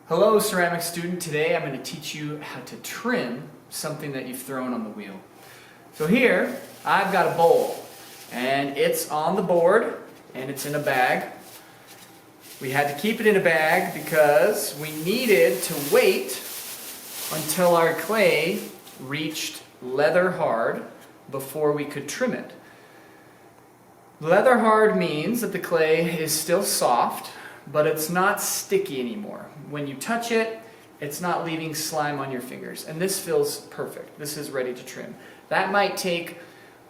Hello ceramic student, today I'm going to teach you how to trim something that you've thrown on the wheel. So here I've got a bowl and it's on the board and it's in a bag. We had to keep it in a bag because we needed to wait until our clay reached leather hard before we could trim it. Leather hard means that the clay is still soft, but it's not sticky anymore. When you touch it, it's not leaving slime on your fingers. And this feels perfect. This is ready to trim. That might take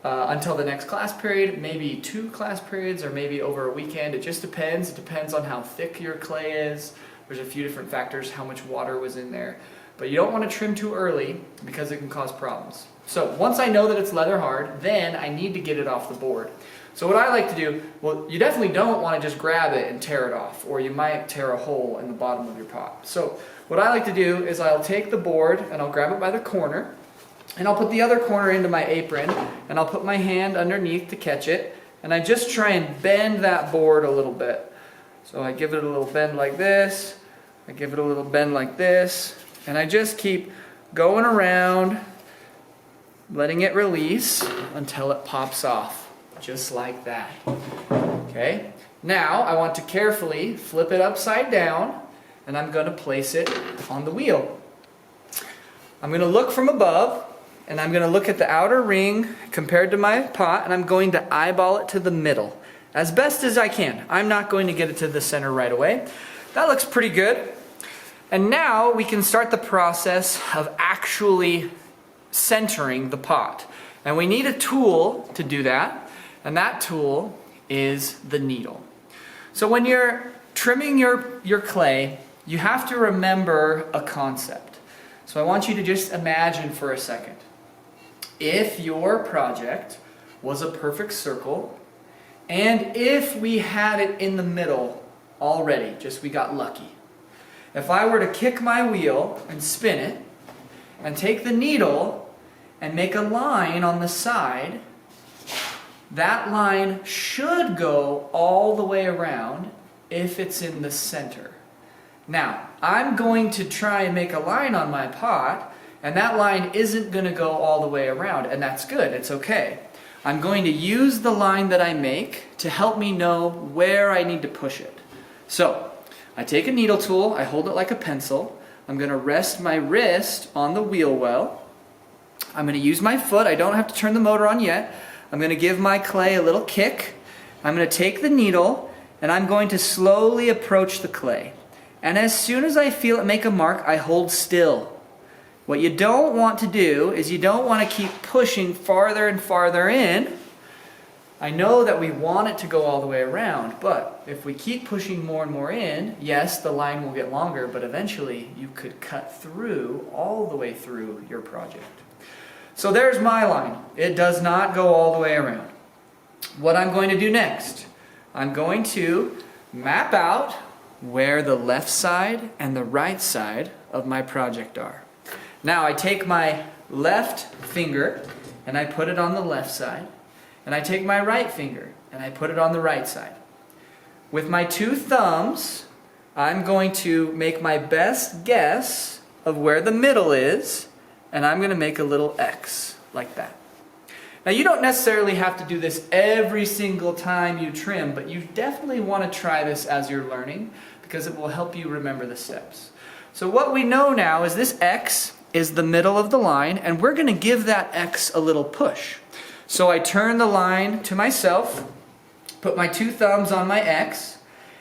until the next class period, maybe 2 class periods, or maybe over a weekend. It just depends. It depends on how thick your clay is. There's a few different factors, how much water was in there. But you don't want to trim too early because it can cause problems. So once I know that it's leather hard, then I need to get it off the board. So what I like to do, well, you definitely don't want to just grab it and tear it off, or you might tear a hole in the bottom of your pot. So what I like to do is I'll take the board and I'll grab it by the corner, and I'll put the other corner into my apron, and I'll put my hand underneath to catch it, and I just try and bend that board a little bit. So I give it a little bend like this, I give it a little bend like this, and I just keep going around, letting it release until it pops off. Just like that. Okay? Now I want to carefully flip it upside down, and I'm going to place it on the wheel. I'm going to look from above, and I'm going to look at the outer ring compared to my pot, and I'm going to eyeball it to the middle as best as I can. I'm not going to get it to the center right away. That looks pretty good. And now we can start the process of actually centering the pot. And we need a tool to do that. And that tool is the needle. So when you're trimming your clay, you have to remember a concept. So I want you to just imagine for a second. If your project was a perfect circle, and if we had it in the middle already, just we got lucky. If I were to kick my wheel and spin it, and take the needle and make a line on the side, that line should go all the way around if it's in the center. Now, I'm going to try and make a line on my pot, and that line isn't going to go all the way around, and that's good, it's okay. I'm going to use the line that I make to help me know where I need to push it. So, I take a needle tool, I hold it like a pencil, I'm going to rest my wrist on the wheel well, I'm going to use my foot, I don't have to turn the motor on yet, I'm going to give my clay a little kick. I'm going to take the needle and I'm going to slowly approach the clay. And as soon as I feel it make a mark, I hold still. What you don't want to do is you don't want to keep pushing farther and farther in. I know that we want it to go all the way around, but if we keep pushing more and more in, yes, the line will get longer, but eventually you could cut through all the way through your project. So there's my line. It does not go all the way around. What I'm going to do next, I'm going to map out where the left side and the right side of my project are. Now I take my left finger and I put it on the left side, and I take my right finger and I put it on the right side. With my 2 thumbs, I'm going to make my best guess of where the middle is, and I'm going to make a little X, like that. Now you don't necessarily have to do this every single time you trim, but you definitely want to try this as you're learning, because it will help you remember the steps. So what we know now is this X is the middle of the line, and we're going to give that X a little push. So I turn the line to myself, put my 2 thumbs on my X,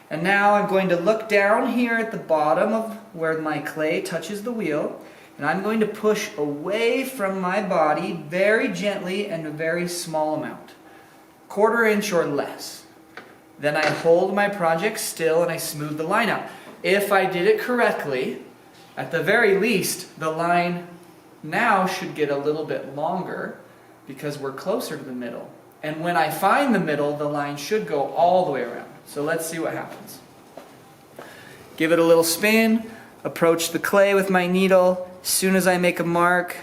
and now I'm going to look down here at the bottom of where my clay touches the wheel, and I'm going to push away from my body very gently and a very small amount. 1/4 inch or less. Then I hold my project still and I smooth the line out. If I did it correctly, at the very least, the line now should get a little bit longer because we're closer to the middle. And when I find the middle, the line should go all the way around. So let's see what happens. Give it a little spin. Approach the clay with my needle. As soon as I make a mark,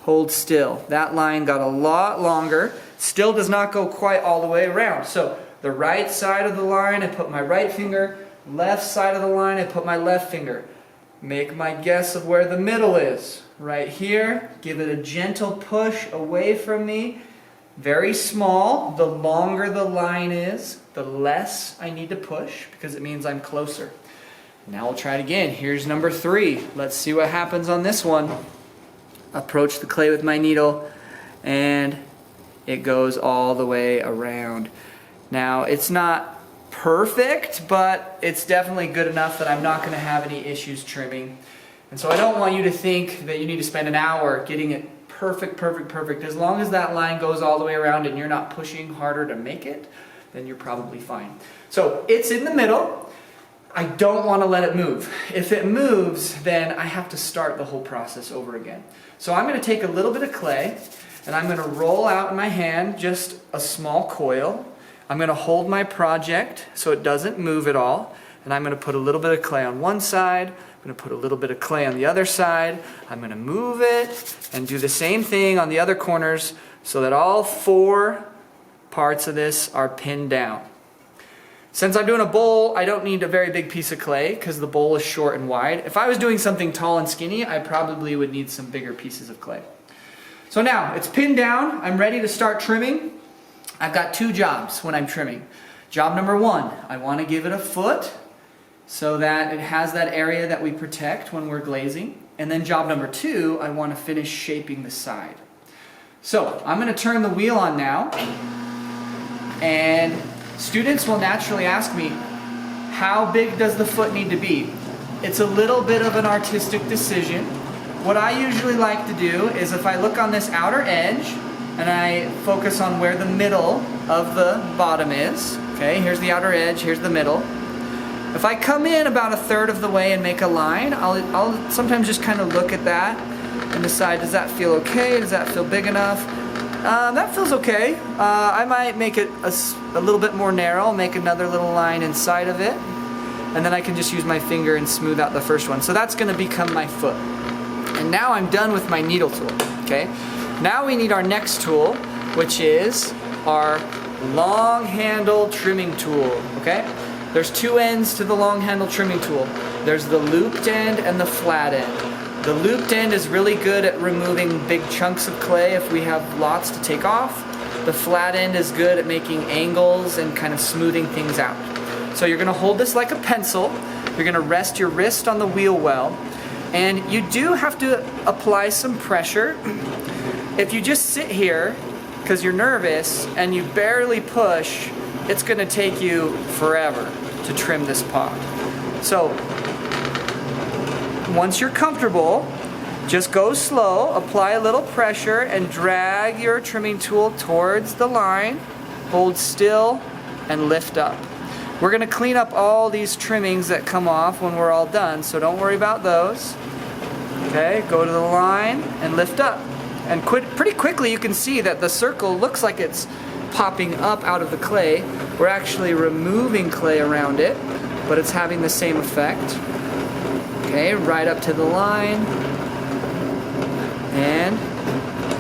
hold still. That line got a lot longer. Still does not go quite all the way around. So the right side of the line, I put my right finger. Left side of the line, I put my left finger. Make my guess of where the middle is. Right here, give it a gentle push away from me. Very small. The longer the line is, the less I need to push because it means I'm closer. Now we'll try it again. Here's number 3. Let's see what happens on this one. Approach the clay with my needle and it goes all the way around. Now it's not perfect, but it's definitely good enough that I'm not going to have any issues trimming. And so I don't want you to think that you need to spend an hour getting it perfect. As long as that line goes all the way around and you're not pushing harder to make it, then you're probably fine. So it's in the middle. I don't want to let it move. If it moves, then I have to start the whole process over again. So I'm going to take a little bit of clay and I'm going to roll out in my hand just a small coil. I'm going to hold my project so it doesn't move at all. And I'm going to put a little bit of clay on one side. I'm going to put a little bit of clay on the other side. I'm going to move it and do the same thing on the other corners so that all 4 parts of this are pinned down. Since I'm doing a bowl, I don't need a very big piece of clay because the bowl is short and wide. If I was doing something tall and skinny, I probably would need some bigger pieces of clay. So now it's pinned down. I'm ready to start trimming. I've got 2 jobs when I'm trimming. Job number 1, I want to give it a foot so that it has that area that we protect when we're glazing. And then job number 2, I want to finish shaping the side. So I'm going to turn the wheel on now, and students will naturally ask me, how big does the foot need to be? It's a little bit of an artistic decision. What I usually like to do is if I look on this outer edge and I focus on where the middle of the bottom is, okay, here's the outer edge, here's the middle. If I come in about 1/3 of the way and make a line, I'll sometimes just kind of look at that and decide, does that feel okay? Does that feel big enough? That feels okay. I might make it a little bit more narrow, make another little line inside of it, and then I can just use my finger and smooth out the first one. So that's going to become my foot. And now I'm done with my needle tool, okay? Now we need our next tool, which is our long handle trimming tool, okay? There's 2 ends to the long handle trimming tool. There's the looped end and the flat end. The looped end is really good at removing big chunks of clay if we have lots to take off. The flat end is good at making angles and kind of smoothing things out. So you're going to hold this like a pencil. You're going to rest your wrist on the wheel well. And you do have to apply some pressure. If you just sit here because you're nervous and you barely push, it's going to take you forever to trim this pot. So once you're comfortable, just go slow, apply a little pressure, and drag your trimming tool towards the line. Hold still and lift up. We're going to clean up all these trimmings that come off when we're all done, so don't worry about those. Okay, go to the line and lift up. And pretty quickly you can see that the circle looks like it's popping up out of the clay. We're actually removing clay around it, but it's having the same effect. Okay, right up to the line and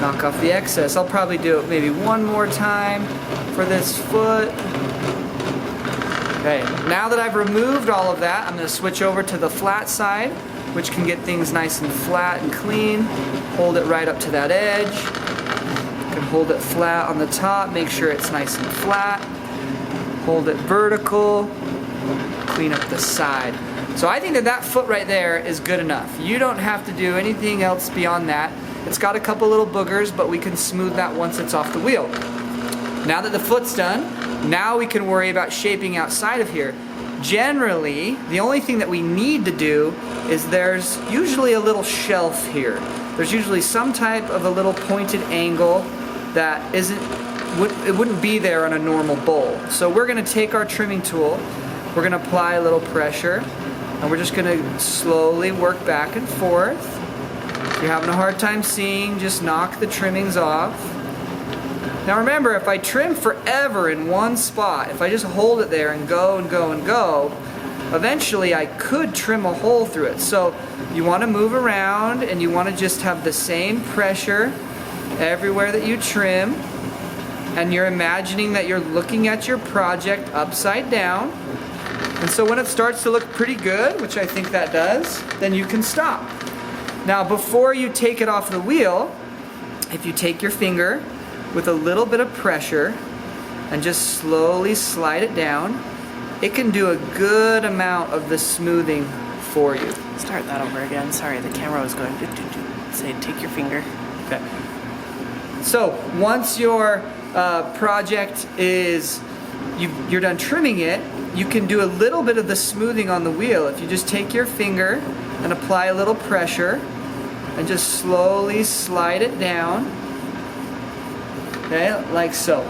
knock off the excess. I'll probably do it maybe one more time for this foot. Okay, now that I've removed all of that, I'm going to switch over to the flat side, which can get things nice and flat and clean. Hold it right up to that edge. You can hold it flat on the top, make sure it's nice and flat. Hold it vertical, clean up the side. So I think that that foot right there is good enough. You don't have to do anything else beyond that. It's got a couple little boogers, but we can smooth that once it's off the wheel. Now that the foot's done, now we can worry about shaping outside of here. Generally, the only thing that we need to do is there's usually a little shelf here. There's usually some type of a little pointed angle that it wouldn't be there on a normal bowl. So we're going to take our trimming tool, we're going to apply a little pressure, and we're just going to slowly work back and forth. If you're having a hard time seeing, just knock the trimmings off. Now remember, if I trim forever in one spot, if I just hold it there and go and go and go, eventually I could trim a hole through it. So you want to move around and you want to just have the same pressure everywhere that you trim. And you're imagining that you're looking at your project upside down. And so when it starts to look pretty good, which I think that does, then you can stop. Now before you take it off the wheel, if you take your finger with a little bit of pressure and just slowly slide it down, it can do a good amount of the smoothing for you. Start that over again. Sorry, the camera was going. Say, take your finger. Okay. So once your project is, you're done trimming it, you can do a little bit of the smoothing on the wheel. If you just take your finger and apply a little pressure and just slowly slide it down, okay, like so.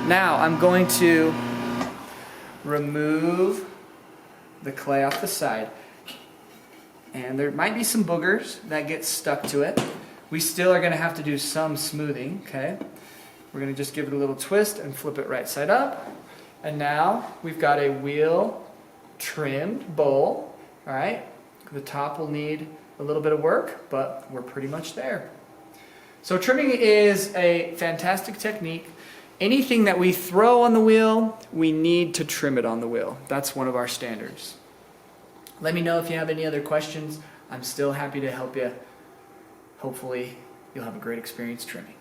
Now I'm going to remove the clay off the side. And there might be some boogers that get stuck to it. We still are going to have to do some smoothing, okay? We're going to just give it a little twist and flip it right side up. And now we've got a wheel trimmed bowl, all right? The top will need a little bit of work, but we're pretty much there. So trimming is a fantastic technique. Anything that we throw on the wheel, we need to trim it on the wheel. That's one of our standards. Let me know if you have any other questions. I'm still happy to help you. Hopefully, you'll have a great experience trimming.